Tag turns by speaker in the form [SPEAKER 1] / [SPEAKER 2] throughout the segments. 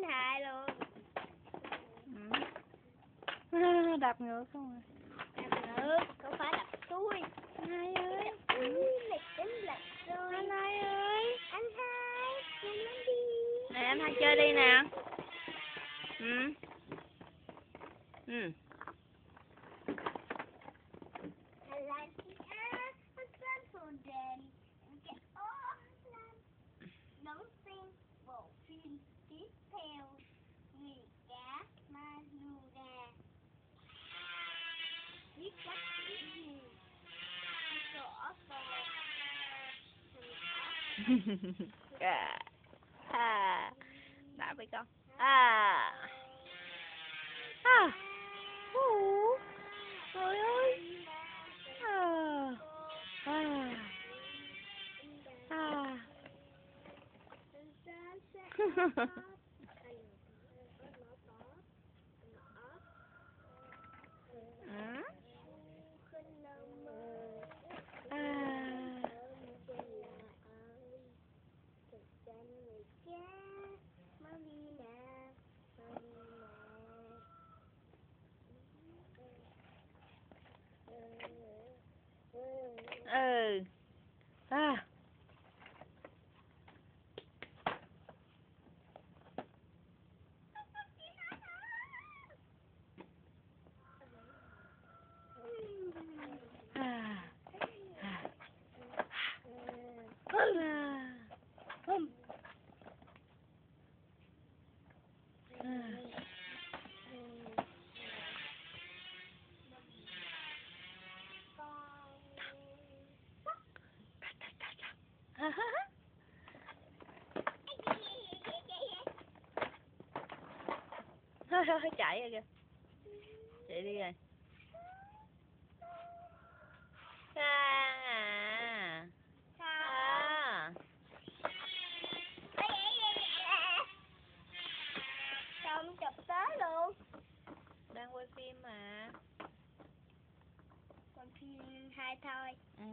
[SPEAKER 1] hài luôn.
[SPEAKER 2] Đạp ngược không à?
[SPEAKER 1] Đạp ngược, không phải đạp xuôi.
[SPEAKER 2] Anh Hai ơi.
[SPEAKER 1] Lệch đến lệch rồi.
[SPEAKER 2] Anh Hai ơi.
[SPEAKER 1] Anh Hai, nhanh lên đi.
[SPEAKER 2] Nè anh Hai chơi đi nè. Ừ. Ừ.
[SPEAKER 1] I like the air, the sun so daddy, and get all done. Nấu xinh, bộ phim, tiếp theo, nghỉ cá, ma lù gà. Viết cách chữ gì? Rõ rồi.
[SPEAKER 2] Đã với con. À. Trời ơi. Ừ. À. Thôi chạy rồi kìa. Chạy đi rồi.
[SPEAKER 1] Xong chụp tới luôn.
[SPEAKER 2] Đang quay phim mà.
[SPEAKER 1] Còn phim hai thôi.
[SPEAKER 2] Ừ.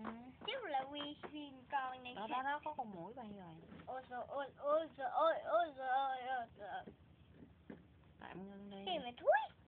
[SPEAKER 1] Chắc là quy phim con này.
[SPEAKER 2] Đó có con muỗi bay rồi.
[SPEAKER 1] Ôi trời ơi, ôi trời ơi, ôi trời ơi, ôi trời ơi.
[SPEAKER 2] Tạm ngưng đi.
[SPEAKER 1] Cái mày thúi.